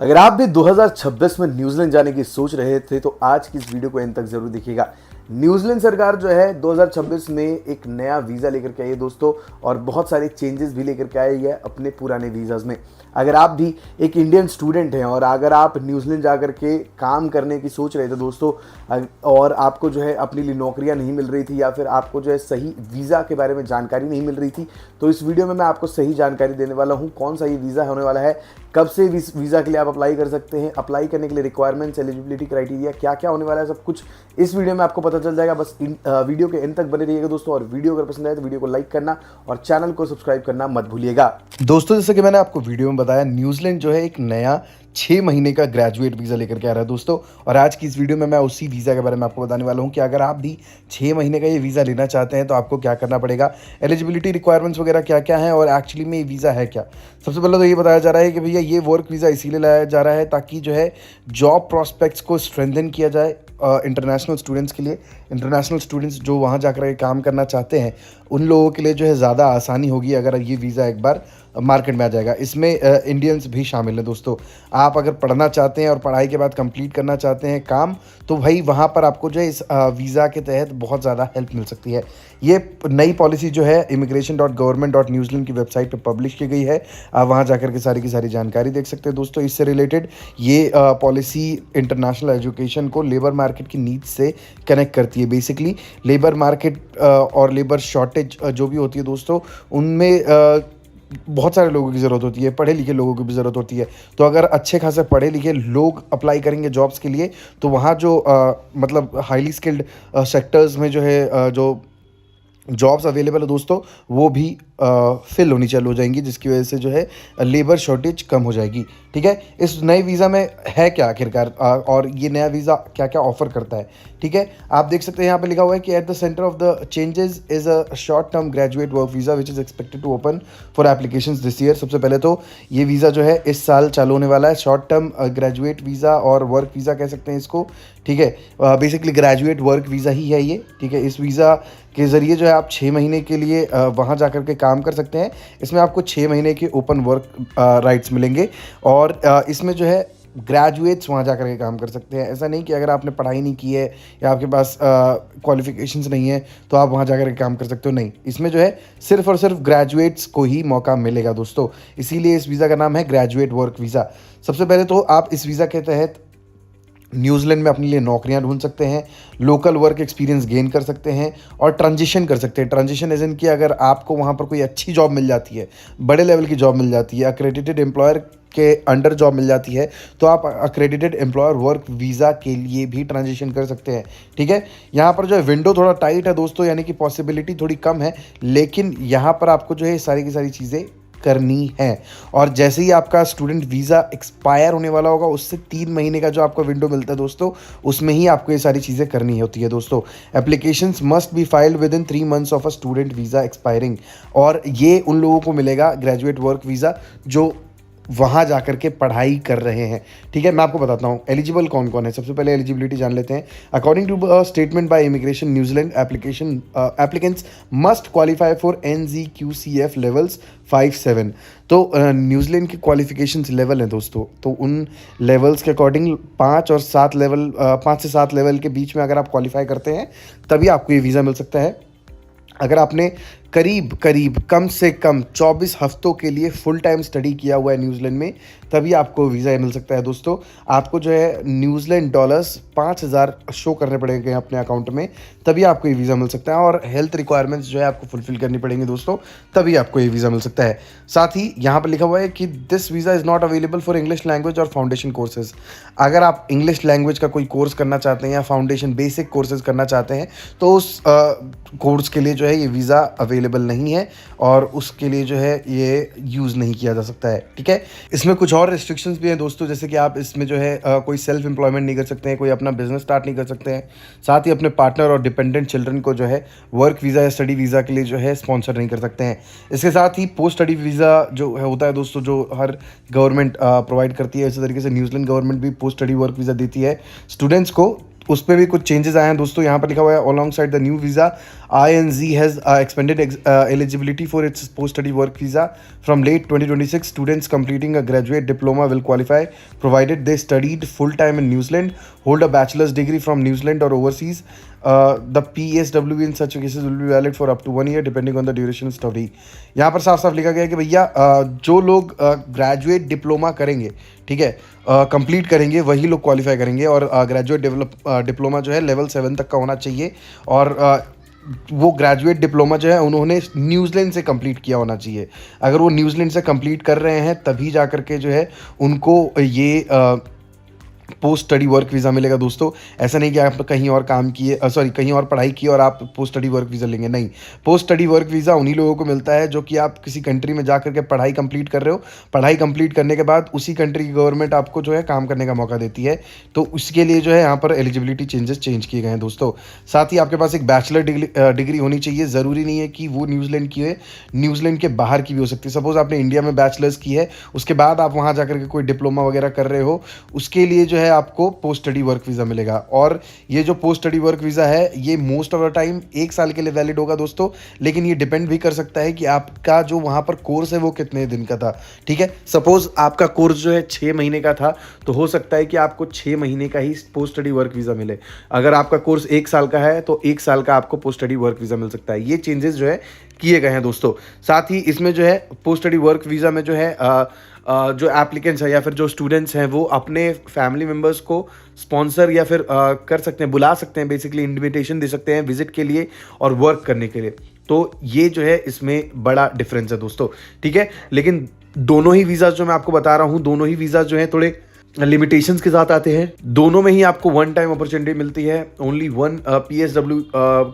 अगर आप भी 2026 में न्यूजीलैंड जाने की सोच रहे थे तो आज की इस वीडियो को एंड तक जरूर देखिएगा। न्यूजीलैंड सरकार जो है 2026 में एक नया वीज़ा लेकर के आई है दोस्तों, और बहुत सारे चेंजेस भी लेकर के आई है अपने पुराने वीज़ाज में। अगर आप भी एक इंडियन स्टूडेंट हैं और अगर आप न्यूजीलैंड जा कर के काम करने की सोच रहे थे दोस्तों, और आपको जो है अपने लिए नौकरियां नहीं मिल रही थी या फिर आपको जो है सही वीज़ा के बारे में जानकारी नहीं मिल रही थी, तो इस वीडियो में मैं आपको सही जानकारी देने वाला हूं। कौन सा ये वीज़ा होने वाला है, कब से वीज़ा के लिए आप अप्लाई कर सकते हैं, अप्लाई करने के लिए रिक्वायरमेंट्स, एलिजिबिलिटी क्राइटेरिया क्या क्या होने वाला है, सब कुछ इस वीडियो में आपको पता चल जाएगा। बस वीडियो के एंड तक बने रहिएगा दोस्तों, और वीडियो अगर पसंद आए तो वीडियो को लाइक करना और चैनल को सब्सक्राइब करना मत भूलिएगा। दोस्तों, जैसे कि मैंने आपको वीडियो में बताया, न्यूजीलैंड जो है एक नया 6 महीने का ग्रेजुएट वीज़ा लेकर के आ रहा है दोस्तों, और आज की इस वीडियो में मैं उसी वीज़ा के बारे में आपको बताने वाला हूं कि अगर आप भी 6 महीने का ये वीज़ा लेना चाहते हैं तो आपको क्या करना पड़ेगा, एलिजिबिलिटी रिक्वायरमेंट्स वगैरह क्या क्या हैं, और एक्चुअली में ये वीज़ा है क्या। सबसे पहले तो ये बताया जा रहा है कि भैया ये वर्क वीज़ा इसीलिए लाया जा रहा है ताकि जो है जॉब प्रॉस्पेक्ट्स को स्ट्रेंथन किया जाए इंटरनेशनल स्टूडेंट्स के लिए। इंटरनेशनल स्टूडेंट्स जो वहाँ जाकर काम करना चाहते हैं उन लोगों के लिए जो है ज़्यादा आसानी होगी अगर ये वीज़ा एक बार मार्केट में आ जाएगा। इसमें इंडियंस भी शामिल हैं दोस्तों। आप अगर पढ़ना चाहते हैं और पढ़ाई के बाद कंप्लीट करना चाहते हैं काम, तो भाई वहाँ पर आपको जो है इस वीज़ा के तहत बहुत ज़्यादा हेल्प मिल सकती है। ये नई पॉलिसी जो है immigration.government.newzealand की वेबसाइट पर पब्लिश की गई है। आप वहाँ जाकर के सारी की सारी जानकारी देख सकते हैं दोस्तों। इससे रिलेटेड ये पॉलिसी इंटरनेशनल एजुकेशन को लेबर मार्केट की नीड्स से कनेक्ट करती है। बेसिकली लेबर मार्केट और लेबर शॉर्टेज जो भी होती है दोस्तों, उनमें बहुत सारे लोगों की ज़रूरत होती है, पढ़े लिखे लोगों की भी ज़रूरत होती है। तो अगर अच्छे खासे पढ़े लिखे लोग अप्लाई करेंगे जॉब्स के लिए, तो वहाँ जो मतलब हाईली स्किल्ड सेक्टर्स में जो है जो जॉब्स अवेलेबल है दोस्तों, वो भी फिल होनी चालू हो जाएंगी, जिसकी वजह से जो है लेबर शॉर्टेज कम हो जाएगी। ठीक है, इस नए वीज़ा में है क्या आखिरकार, और ये नया वीज़ा क्या क्या ऑफर करता है। ठीक है, आप देख सकते हैं यहाँ पे लिखा हुआ है कि at the centre of the changes is a short term graduate work visa which is expected to open for applications this year. सबसे पहले तो ये वीज़ा जो है इस साल चालू होने वाला है। शॉर्ट टर्म ग्रेजुएट वीज़ा और वर्क वीज़ा कह सकते हैं इसको। ठीक है, बेसिकली ग्रेजुएट वर्क वीज़ा ही है ये। ठीक है, इस वीज़ा के ज़रिए जो है आप 6 महीने के लिए वहाँ जा कर के काम कर सकते हैं। इसमें आपको 6 महीने के ओपन वर्क राइट्स मिलेंगे, और इसमें जो है ग्रेजुएट्स वहाँ जा कर के काम कर सकते हैं। ऐसा नहीं कि अगर आपने पढ़ाई नहीं की है या आपके पास क्वालिफिकेशंस नहीं है तो आप वहाँ जा कर के काम कर सकते हो, नहीं। इसमें जो है सिर्फ और सिर्फ ग्रेजुएट्स को ही मौका मिलेगा दोस्तों, इसीलिए इस वीज़ा का नाम है ग्रेजुएट वर्क वीज़ा। सबसे पहले तो आप इस वीज़ा के तहत न्यूजीलैंड में अपने लिए नौकरियां ढूंढ सकते हैं, लोकल वर्क एक्सपीरियंस गेन कर सकते हैं और ट्रांजिशन कर सकते हैं। ट्रांजिशन एज इन कि अगर आपको वहाँ पर कोई अच्छी जॉब मिल जाती है, बड़े लेवल की जॉब मिल जाती है, अक्रेडिटेड एम्प्लॉयर के अंडर जॉब मिल जाती है, तो आप अक्रेडिटेड एम्प्लॉयर वर्क वीज़ा के लिए भी ट्रांजिशन कर सकते हैं। ठीक है, यहाँ पर जो है विंडो थोड़ा टाइट है दोस्तों, यानी कि पॉसिबिलिटी थोड़ी कम है, लेकिन यहाँ पर आपको जो है सारी की सारी चीज़ें करनी है। और जैसे ही आपका स्टूडेंट वीज़ा एक्सपायर होने वाला होगा, उससे 3 महीने का जो आपका विंडो मिलता है दोस्तों, उसमें ही आपको ये सारी चीज़ें करनी होती है दोस्तों। Applications must be filed with in 3 months of a student visa expiring, और ये उन लोगों को मिलेगा ग्रेजुएट वर्क वीज़ा जो वहाँ जाकर के पढ़ाई कर रहे हैं। ठीक है, मैं आपको बताता हूँ एलिजिबल कौन कौन है। सबसे पहले एलिजिबिलिटी जान लेते हैं। According to statement by immigration New Zealand, applicants must qualify for NZQCF levels 5-7। तो न्यूजीलैंड के क्वालिफिकेशंस लेवल हैं दोस्तों, तो उन लेवल्स के अकॉर्डिंग 5 से 7 लेवल के बीच में अगर आप क्वालिफाई करते हैं तभी आपको ये वीज़ा मिल सकता है। अगर आपने करीब कम से कम 24 हफ्तों के लिए फुल टाइम स्टडी किया हुआ है न्यूजीलैंड में, तभी आपको वीज़ा मिल सकता है दोस्तों। आपको जो है न्यूजीलैंड डॉलर्स 5,000 शो करने पड़ेंगे अपने अकाउंट में, तभी आपको ये वीज़ा मिल सकता है। और हेल्थ रिक्वायरमेंट्स जो है आपको फुलफिल करनी पड़ेंगी दोस्तों, तभी आपको ये वीज़ा मिल सकता है। साथ ही यहाँ पर लिखा हुआ है कि this visa is not available for English language और फाउंडेशन कोर्सेज। अगर आप इंग्लिश लैंग्वेज का कोई कोर्स करना चाहते हैं या फाउंडेशन बेसिक कोर्सेज करना चाहते हैं, तो उस कोर्स के लिए जो है ये वीज़ा अवेलेबल नहीं है, और उसके लिए जो है ये यूज़ नहीं किया जा सकता है। ठीक है, इसमें कुछ और रिस्ट्रिक्शंस भी हैं दोस्तों, जैसे कि आप इसमें जो है कोई सेल्फ एम्प्लॉयमेंट नहीं कर सकते हैं, कोई अपना बिजनेस स्टार्ट नहीं कर सकते हैं। साथ ही अपने पार्टनर और डिपेंडेंट चिल्ड्रन को जो है वर्क वीज़ा या स्टडी वीज़ा के लिए जो है स्पॉन्सर नहीं कर सकते हैं। इसके साथ ही पोस्ट स्टडी वीज़ा जो है होता है दोस्तों, जो हर गवर्नमेंट प्रोवाइड करती है, इसी तरीके से न्यूजीलैंड गवर्नमेंट भी पोस्ट स्टडी वर्क वीज़ा देती है स्टूडेंट्स को उस पर भी कुछ चेंजेस आए हैं दोस्तों। यहाँ पर लिखा हुआ है alongside the new visa INZ has expanded eligibility for its post study work visa from late 2026 students completing a graduate diploma will qualify provided they studied full time in New Zealand, hold a bachelors degree from New Zealand और overseas. The PSW in such cases will be valid for up to 1 year depending on the duration study. यहाँ पर साफ साफ लिखा गया है कि भैया जो लोग ग्रेजुएट डिप्लोमा करेंगे, ठीक है, कंप्लीट करेंगे, वही लोग क्वालिफाई करेंगे। और ग्रेजुएट डिप्लोमा जो है लेवल 7 तक का होना चाहिए। और वो ग्रेजुएट डिप्लोमा जो है उन्होंने न्यूजीलैंड से कंप्लीट किया होना चाहिए। अगर वो न्यूजीलैंड से कंप्लीट कर रहे हैं तभी जा कर के जो है उनको ये पोस्ट स्टडी वर्क वीज़ा मिलेगा दोस्तों। ऐसा नहीं कि आप कहीं और काम किए, सॉरी कहीं और पढ़ाई की और आप पोस्ट स्टडी वर्क वीज़ा लेंगे, नहीं। पोस्ट स्टडी वर्क वीज़ा उन्हीं लोगों को मिलता है जो कि आप किसी कंट्री में जा करके पढ़ाई कंप्लीट कर रहे हो। पढ़ाई कंप्लीट करने के बाद उसी कंट्री की गवर्नमेंट आपको जो है काम करने का मौका देती है। तो उसके लिए जो है यहाँ पर एलिजिबिलिटी चेंज किए गए हैं दोस्तों। साथ ही आपके पास एक बैचलर डिग्री होनी चाहिए। ज़रूरी नहीं है कि वो न्यूजीलैंड की है, न्यूजीलैंड के बाहर की भी हो सकती है। सपोज़ आपने इंडिया में बैचलर्स की है, उसके बाद आप वहाँ जा करके कोई डिप्लोमा वगैरह कर रहे हो, उसके लिए जो है आपको पोस्ट स्टडी वर्क वीज़ा मिलेगा। और ये जो पोस्ट स्टडी वर्क वीज़ा है ये मोस्ट ऑफ द टाइम 1 साल के लिए वैलिड होगा दोस्तों, लेकिन ये डिपेंड भी कर सकता है कि आपका जो वहाँ पर कोर्स है वो कितने दिन का था, ठीक है। सपोज आपका कोर्स जो है 6 महीने का था तो हो सकता है कि आपको 6 महीने का ही पोस्ट स्टडी वर्क वीज़ा मिले। अगर आपका कोर्स 1 साल का है तो 1 साल का आपको पोस्ट स्टडी वर्क वीज़ा मिल सकता है। ये चेंजेस जो है किए गए हैं दोस्तों। साथ ही इसमें जो है पोस्ट स्टडी वर्क वीज़ा में जो है जो एप्लीकेंट्स हैं या फिर जो स्टूडेंट्स हैं वो अपने फैमिली मेम्बर्स को स्पॉन्सर या फिर कर सकते हैं, बुला सकते हैं, बेसिकली इनविटेशन दे सकते हैं विजिट के लिए और वर्क करने के लिए। तो ये जो है इसमें बड़ा डिफरेंस है दोस्तों, ठीक है। लेकिन दोनों ही वीज़ा जो मैं आपको बता रहा हूँ, दोनों ही वीज़ा जो हैं थोड़े लिमिटेशंस के साथ आते हैं। दोनों में ही आपको वन टाइम अपॉर्चुनिटी मिलती है। Only one PSW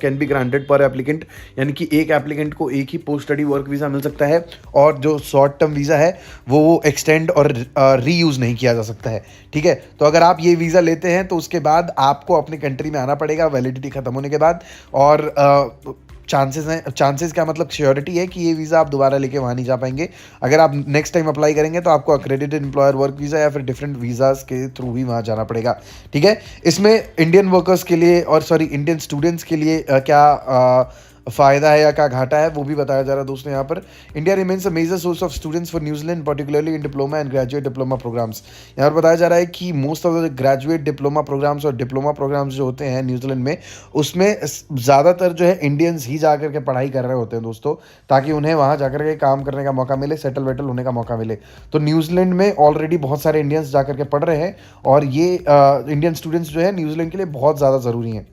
can be granted पर एप्लीकेंट, यानी कि एक एप्लीकेंट को एक ही पोस्ट स्टडी वर्क वीज़ा मिल सकता है। और जो शॉर्ट टर्म वीज़ा है वो एक्सटेंड और रीयूज़ नहीं किया जा सकता है, ठीक है। तो अगर आप ये वीज़ा लेते हैं तो उसके बाद आपको अपने कंट्री में आना पड़ेगा वैलिडिटी ख़त्म होने के बाद। और चांसेस क्या मतलब श्योरिटी है कि ये वीज़ा आप दोबारा लेके वहाँ नहीं जा पाएंगे। अगर आप नेक्स्ट टाइम अप्लाई करेंगे तो आपको अक्रेडिटेड एम्प्लॉयर वर्क वीज़ा या फिर डिफरेंट वीज़ाज़ के थ्रू ही वहाँ जाना पड़ेगा, ठीक है। इसमें इंडियन वर्कर्स के लिए और इंडियन स्टूडेंट्स के लिए क्या फ़ायदा है या क्या घाटा है वो भी बताया जा रहा है दोस्तों। यहाँ पर India remains a major source of students for New Zealand particularly in diploma and graduate diploma programmes. यहाँ पर बताया जा रहा है कि most of the graduate diploma programmes और डिप्लोमा प्रोग्राम्स जो होते हैं न्यूजीलैंड में, उसमें ज़्यादातर जो है इंडियंस ही जा करके पढ़ाई कर रहे होते हैं दोस्तों, ताकि उन्हें वहाँ जा करके काम करने का मौका मिले, सेटल वेटल होने का मौका मिले। तो न्यूजीलैंड में ऑलरेडी बहुत सारे इंडियंस जा करके पढ़ रहे हैं और ये इंडियन स्टूडेंट्स जो है न्यूजीलैंड के लिए बहुत ज़्यादा ज़रूरी हैं।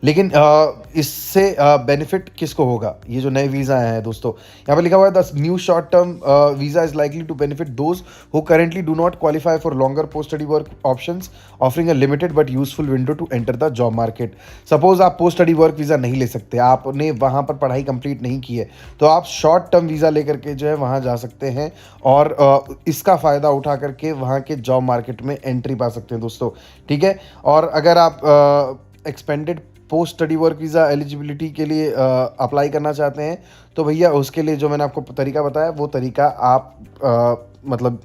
लेकिन इससे बेनिफिट किसको होगा? ये जो नए वीज़ा आए हैं दोस्तों, यहाँ पर लिखा हुआ है the new short term visa is likely to benefit those who currently do not qualify for longer post study work options offering a limited but useful window to enter the job market. Suppose आप post study work visa नहीं ले सकते, आपने वहाँ पर पढ़ाई complete नहीं की है, तो आप शॉर्ट टर्म वीज़ा लेकर के जो है वहाँ जा सकते हैं और इसका फ़ायदा उठा करके वहाँ के जॉब मार्केट में एंट्री पा सकते हैं दोस्तों, ठीक है। और अगर आप expanded post study work visa eligibility के लिए अप्लाई करना चाहते हैं तो भैया उसके लिए जो मैंने आपको तरीका बताया वो तरीका आप मतलब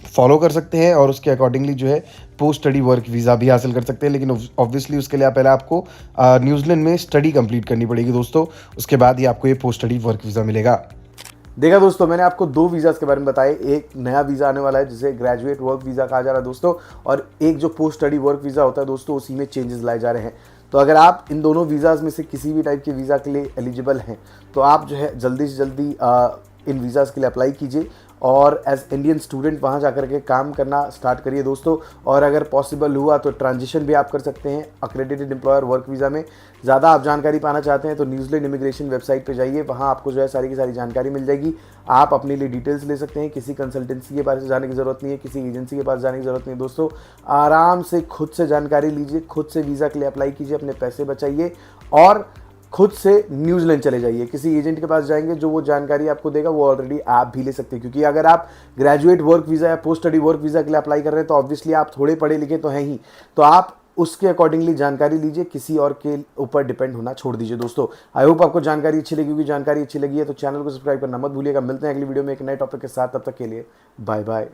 फॉलो कर सकते हैं और उसके अकॉर्डिंगली जो है पोस्ट स्टडी वर्क वीज़ा भी हासिल कर सकते हैं। लेकिन ऑब्वियसली उसके लिए पहले आपको न्यूजीलैंड में स्टडी कंप्लीट करनी पड़ेगी दोस्तों, उसके बाद ही आपको ये पोस्ट स्टडी वर्क वीज़ा मिलेगा। देखा दोस्तों, मैंने आपको 2 वीज़ाज़ के बारे में बताए। एक नया वीज़ा आने वाला है जिसे ग्रेजुएट वर्क वीज़ा कहा जा रहा है दोस्तों, और एक जो पोस्ट स्टडी वर्क वीज़ा होता है दोस्तों उसी में चेंजेस लाए जा रहे हैं। तो अगर आप इन दोनों वीज़ाज़ में से किसी भी टाइप के वीज़ा के लिए एलिजिबल हैं तो आप जो है जल्दी से जल्दी इन वीज़ाज़ के लिए अप्लाई कीजिए और एज इंडियन स्टूडेंट वहाँ जाकर के काम करना स्टार्ट करिए दोस्तों। और अगर पॉसिबल हुआ तो ट्रांजिशन भी आप कर सकते हैं अक्रेडिटेड एम्प्लॉयर वर्क वीज़ा में। ज़्यादा आप जानकारी पाना चाहते हैं तो न्यूजीलैंड इमिग्रेशन वेबसाइट पे जाइए, वहाँ आपको जो है सारी की सारी जानकारी मिल जाएगी। आप अपने लिए डिटेल्स ले सकते हैं, किसी कंसल्टेंसी के पास जाने की ज़रूरत नहीं है, किसी एजेंसी के पास जाने की ज़रूरत नहीं है दोस्तों। आराम से खुद से जानकारी लीजिए, खुद से वीज़ा के लिए अप्लाई कीजिए, अपने पैसे बचाइए और खुद से न्यूजीलैंड चले जाइए। किसी एजेंट के पास जाएंगे जो वो जानकारी आपको देगा वो ऑलरेडी आप भी ले सकते हैं, क्योंकि अगर आप ग्रेजुएट वर्क वीज़ा या पोस्ट स्टडी वर्क वीज़ा के लिए अप्लाई कर रहे हैं तो ऑब्वियसली आप थोड़े पढ़े लिखे तो हैं ही, तो आप उसके अकॉर्डिंगली जानकारी लीजिए, किसी और के ऊपर डिपेंड होना छोड़ दीजिए दोस्तों। आई होप आपको जानकारी अच्छी लगी होगी। जानकारी अच्छी लगी है तो चैनल को सब्सक्राइब करना मत भूलिएगा। मिलते हैं अगली वीडियो में एक नए टॉपिक के साथ, तब तक के लिए बाय बाय।